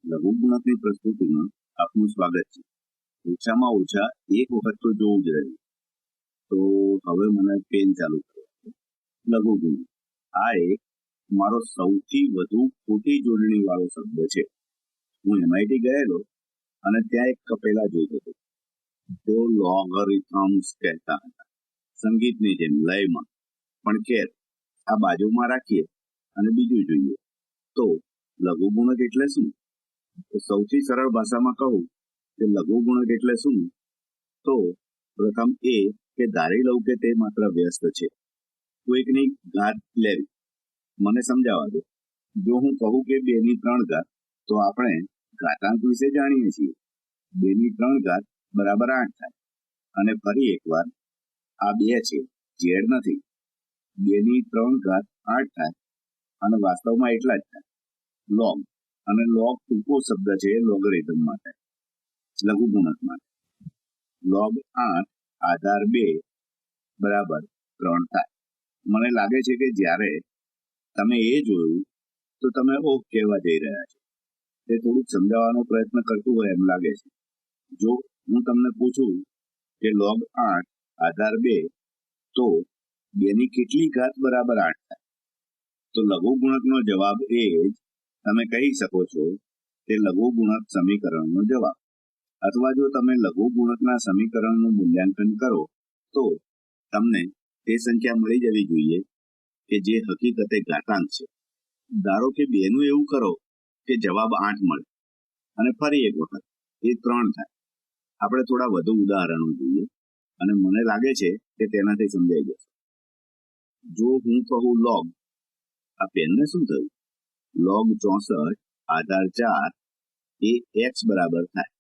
લઘુગુણકની પ્રસ્તુતિમાં આપનું સ્વાગત છે. ઓછામાં ઓછા એક વખત તો જોવું જ રહ્યું. તો હવે મને પેન ચાલુ કર્યો છે. લઘુગુણક આ એક મારો સૌથી વધુ ખોટી જોડણી વાળો શબ્દ છે. હું MIT ગયેલો અને ત્યાં એક કપેલા જોતો હતો. તેઓ લોગરિથમ્સ કહેતા હતા, સંગીતની જેમ લયમાં. પણ ખેર, આ બાજુમાં રાખીએ અને બીજું જોઈએ. તો લઘુગુણક એટલે શું? તો સૌથી સરળ ભાષામાં કહું કે લઘુગુણક એટલે શું, તો પ્રથમ એ કે ધારી લઉં કે તે માત્ર વ્યસ્ત છે. કોઈકની ઘાત લેવી. મને સમજાવવા દો. જો હું કહું કે 2 ની 3 ઘાત, તો આપણે ઘાતાંક વિશે જાણીએ છીએ. 2 ની 3 ઘાત બરાબર 8 થાય. અને ફરી એકવાર, આ 2 છે, ઝેડ નથી. 2 ની 3 ઘાત 8 થાય અને વાસ્તવમાં એટલા જ થાય. લોગ અને લોગ ટૂંકો શબ્દ છે લોગરિધમ માટે, લઘુગુણક માટે. લોગ 8 આધાર 2 બરાબર 3 થાય. મને લાગે છે કે જ્યારે તમે એ જોયું તો તમે ઓહ કહેવા જઈ રહ્યા છો. તે થોડુંક સમજાવવાનો પ્રયત્ન કરતું હોય એમ લાગે છે. જો હું તમને પૂછું કે લોગ 8 આધાર 2, તો 2 ની કેટલી ઘાત બરાબર 8 થાય? તો લઘુગુણકનો જવાબ એ જ તમે કહી શકો છો તે લઘુગુણક સમીકરણનો જવાબ. અથવા જો તમે લઘુગુણકના સમીકરણનું મૂલ્યાંકન કરો તો તમને તે સંખ્યા મળી જવી જોઈએ કે જે હકીકતે ઘાતાંક છે. ધારો કે 2 નું એવું કરો કે જવાબ 8 મળે અને ફરી એક વખત એ 3 થાય. આપણે થોડા વધુ ઉદાહરણો જોઈએ અને મને લાગે છે કે તેનાથી સમજાઈ જશે. જો હું કહું લોગ, આ પેનને શું થયું? લોગ 64 આધાર 4 એ x બરાબર થાય.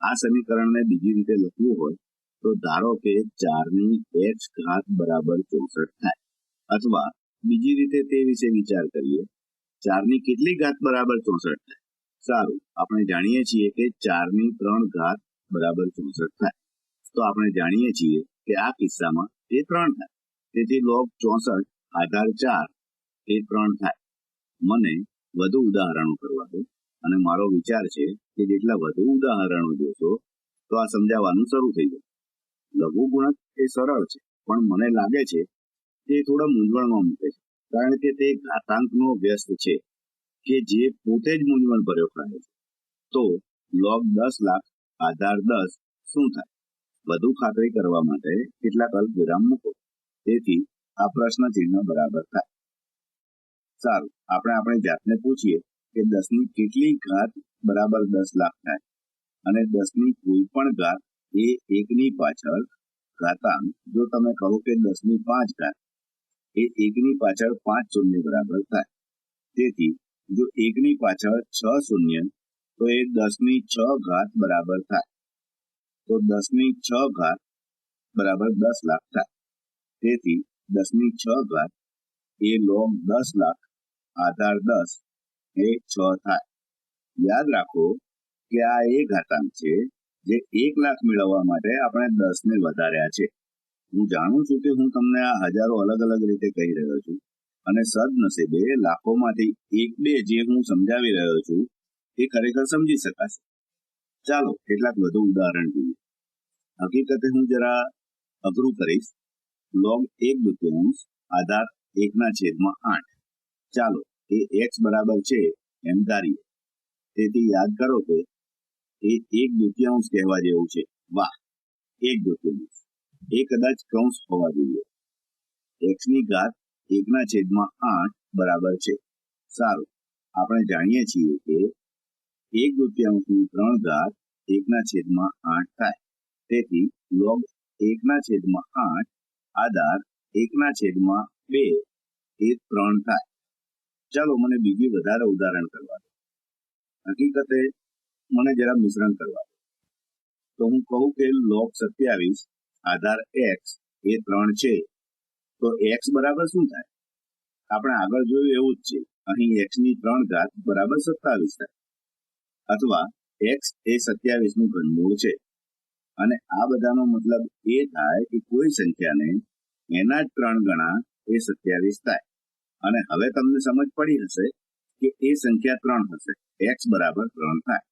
આ સમીકરણને બીજી રીતે લખવું હોય તો ધારો કે 4 ની x ઘાત બરાબર 64 થાય. અથવા બીજી રીતે તે વિશે વિચાર કરીએ, 4 ની કેટલી ઘાત બરાબર 64 થાય? સારું, આપણે જાણીએ છીએ કે 4 ની 3 ઘાત બરાબર 64 થાય. તો આપણે જાણીએ છીએ કે આ કિસ્સામાં તે 3 થાય. તેથી લોગ 64 આધાર 4 એ 3 થાય. મને વધુ ઉદાહરણો કરવા દો અને મારો વિચાર છે કે જેટલા વધુ ઉદાહરણો જોશો તો આ સમજાવવાનું શરૂ થઈ જશે. લઘુગુણક એ સરળ છે, પણ મને લાગે છે તે થોડા મૂંઝવણમાં મૂકે છે, કારણ કે તે ઘાતાંકનો વ્યસ્ત છે કે જે પોતે જ મૂંઝવણ ભર્યો કહે છે. તો લોગ 10 લાખ આધાર 10 શું થાય? વધુ ખાતરી કરવા માટે કેટલાક અલ્પવિરામ મૂકો. તેથી આ પ્રશ્ન ચિહ્ન બરાબર થાય. સારું, આપણે આપણી જાતને પૂછીએ કે 10 ની કેટલી ઘાત બરાબર 10 લાખ થાય? અને 10 ની કોઈ પણ ઘાત એ 1 ની પાછળ ઘાતાંક. જો તમે કહો કે 10 ની 5 ઘાત એ 1 ની પાછળ 5 શૂન્ય બરાબર થાય. તેથી જો 1 ની પાછળ 6 શૂન્ય, તો એ 10 ની 6 ઘાત બરાબર થાય. તો 10 ની 6 ઘાત બરાબર 10 લાખ થાય. તેથી 10 ની 6 ઘાત એ લોગ 10 લાખ આધાર 10 એ 6 થાય. યાદ રાખો કે આ એ ઘાતાંક છે જે 1 લાખ મેળવવા માટે આપણે 10 ને વધાર્યા છે. હું જાણું છું કે હું તમને આ હજારો અલગ અલગ રીતે કહી રહ્યો છું અને સદનસીબે લાખોમાંથી 1-2 જે હું સમજાવી રહ્યો છું એ ખરેખર સમજી શકાશે. ચાલો કેટલાક વધુ ઉદાહરણ જોઈએ. હકીકતે હું જરા અઘરું કરીશ. લોગ 1/2 આધાર 1/8. ચાલો એ x બરાબર છે એમ ધારીએ. તેથી યાદ કરો કે એ 1/2 કહેવા જેવું છે. વાહ, 1/2. એ કદાચ કૌંસ હોવા જોઈએ. x ની ઘાત 1/8 બરાબર છે. સારું, આપણે જાણીએ છીએ કે 1/2 ની 3 ઘાત 1/8 થાય. તેથી લોગ 1/8 આધાર 1/2 એ 3 થાય. ચાલો મને બીજી વધારે ઉદાહરણ કરવા દો. હકીકતે મને જરા મિશ્રણ કરવા દો. તો હું કહું કે લોગ 27 આધાર x એ 3 છે. તો x બરાબર શું થાય? આપણે આગળ જોયું એવું જ છે. અહીં x ની 3 ઘાત બરાબર 27 થાય. અથવા x એ 27 નું ઘનમૂળ છે. અને આ બધાનો મતલબ એ થાય કે કોઈ સંખ્યાને એના જ 3 ગણા એ 27 થાય. અને હવે તમને સમજ પડી હશે કે એ સંખ્યા 3 હશે, x બરાબર 3 થાય,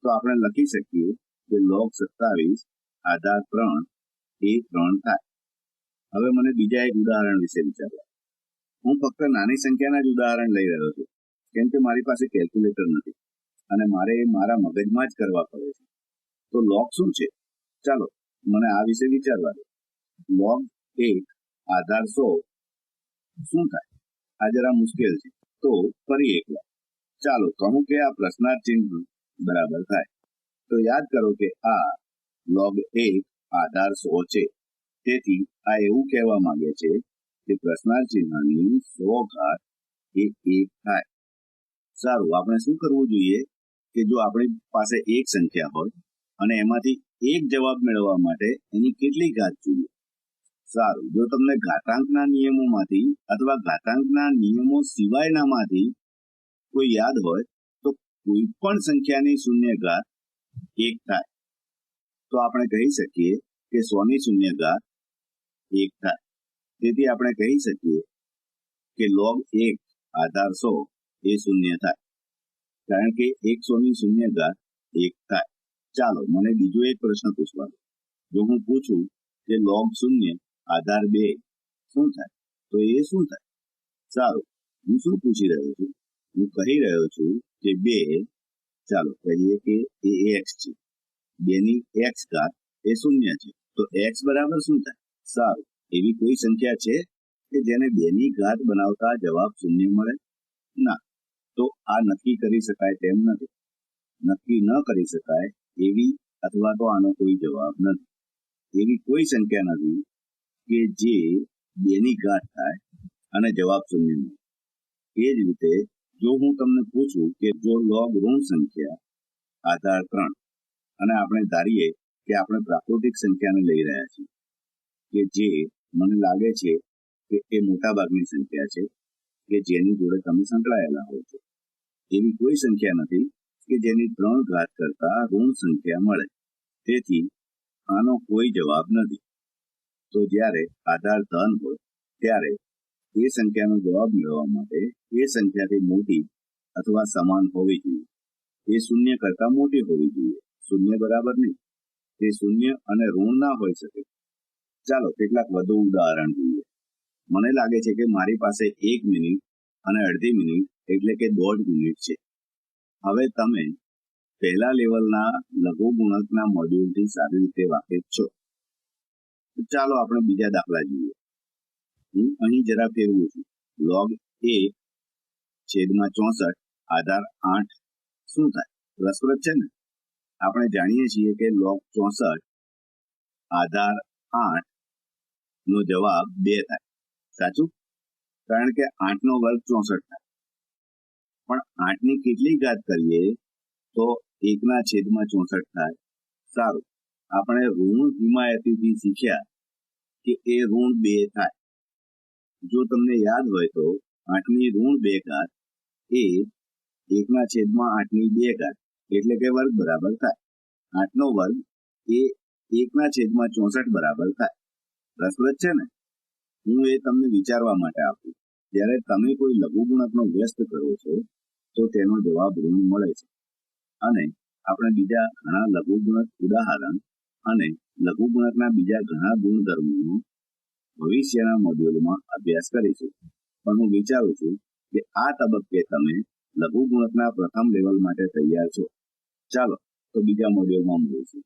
તો આપણે લખી શકીએ કે log 27 આધાર 3 એ 3 થાય. હવે મને બીજા એક ઉદાહરણ વિશે વિચારવા. હું ફક્ત નાની સંખ્યાના જ ઉદાહરણ લઈ રહ્યો છું, કેમ કે મારી પાસે કેલ્ક્યુલેટર નથી અને મારે મારા મગજમાં જ કરવા પડે છે. તો log શું છે? ચાલો મને આ વિશે વિચારવા દો. log 1 આધાર 100 શું થાય? આ જરા મુશ્કેલ છે, તો ફરી એકવાર ચાલો કહું કે આ પ્રશ્નાર્થ ચિહ્ન બરાબર થાય. તો યાદ કરો કે આ log 1 આધાર 100 છે. તેથી આ એવું કહેવા માંગે છે કે પ્રશ્નાર્થ ચિહ્નની 100 ઘાત એ 1 થાય. સારું, આપણે શું કરવું જોઈએ કે જો આપણી પાસે એક સંખ્યા હોય અને એમાંથી એક જવાબ મેળવવા માટે એની કેટલી ઘાત જોઈએ? સારું, જો તમને ઘાતાંકના નિયમોમાંથી અથવા ઘાતાંકના નિયમો સિવાયનામાંથી કોઈ યાદ હોય તો કોઈ પણ સંખ્યાની શૂન્ય ઘાત 1 થાય. તો આપણે કહી શકીએ કે 100 ની શૂન્ય ઘાત 1 થાય. તેથી આપણે કહી શકીએ કે log 1 આધાર 100 એ શૂન્ય થાય, કારણ કે 100 ની શૂન્ય ઘાત 1 થાય. ચાલો મને બીજો એક પ્રશ્ન પૂછવા દો. જો હું પૂછું કે log 0 આધાર 2 શું થાય, તો એ શું થાય? સારું, હું શું પૂછી રહ્યો છું? હું કહી રહ્યો છું કે 2, ચાલો કહીએ કે એ x છે, 2 ની x ઘાત એ શૂન્ય છે, તો x બરાબર શું થાય? સારું, એવી કોઈ સંખ્યા છે કે જેને 2 ની ઘાત બનાવતા જવાબ શૂન્ય મળે? ના. તો આ નક્કી કરી શકાય તેમ નથી. નક્કી ન કરી શકાય એવી અથવા તો આનો કોઈ જવાબ નથી. એવી કોઈ સંખ્યા નથી કે જે 2 ની ઘાત થાય અને જવાબ શૂન્ય મળે. એ જ રીતે જો હું તમને પૂછું કે જો log ઋણ સંખ્યા આધાર 3 અને આપણે ધારીએ કે આપણે પ્રાકૃતિક સંખ્યાને લઈ રહ્યા છીએ કે જે મને લાગે છે કે એ મોટાભાગની સંખ્યા છે કે જેની જોડે તમે સંકળાયેલા હો છો. એવી કોઈ સંખ્યા નથી કે જેની 3 ઘાત કરતા ઋણ સંખ્યા મળે. તેથી આનો કોઈ જવાબ નથી. તો જ્યારે આધાર ધન હોય ત્યારે એ સંખ્યાનો જવાબ મેળવવા માટે એ સંખ્યાથી મોટી અથવા સમાન હોવી જોઈએ. એ શૂન્ય કરતા મોટી હોવી જોઈએ. શૂન્ય બરાબર નહીં. તે શૂન્ય અને ઋણ ના હોઈ શકે. ચાલો કેટલાક વધુ ઉદાહરણ જોઈએ. મને લાગે છે કે મારી પાસે 1 મિનિટ અને અડધી મિનિટ એટલે કે 1.5 મિનિટ છે. હવે તમે પહેલા લેવલના લઘુગુણકના મોડ્યુલથી સારી રીતે વાકેફ છો. ચાલો આપણે બીજા દાખલા જોઈએ. હું અહીં જરા ફેરવું છું. log 1/64 આધાર 8 શું થાય? રસપ્રદ છે ને? આપણે જાણીએ છીએ કે log 64 આધાર 8 નો જવાબ 2 થાય. સાચું? કારણ કે 8 નો વર્ગ 64 થાય. પણ 8 ની કેટલી ઘાત કરીએ તો 1/64 થાય? સારું, આપણે ઋણ હિમાયતીથી શીખ્યા કે એ ઋણ 2 થાય. જો તમને યાદ હોય તો 8 ની ઋણ 2 ઘાત એ 1/8 ની 2 ઘાત એટલે કે વર્ગ બરાબર થાય. 8 નો વર્ગ એ 1/64 બરાબર થાય. રસપ્રદ છે ને? હું એ તમને વિચારવા માટે આપું. જ્યારે તમે કોઈ લઘુગુણકનો વ્યસ્ત કરો છો તો તેનો જવાબ ઋણ મળે છે. અને આપણે બીજા ઘણા લઘુગુણક ઉદાહરણ અને લઘુગુણકના બીજા ઘણા ગુણધર્મોનો ભવિષ્યના મોડ્યુલમાં અભ્યાસ કરીશું. પણ હું વિચારું છું કે આ તબક્કે તમે લઘુગુણકના પ્રથમ લેવલ માટે તૈયાર છો. ચાલો તો બીજા મોડ્યુલમાં મળીશું.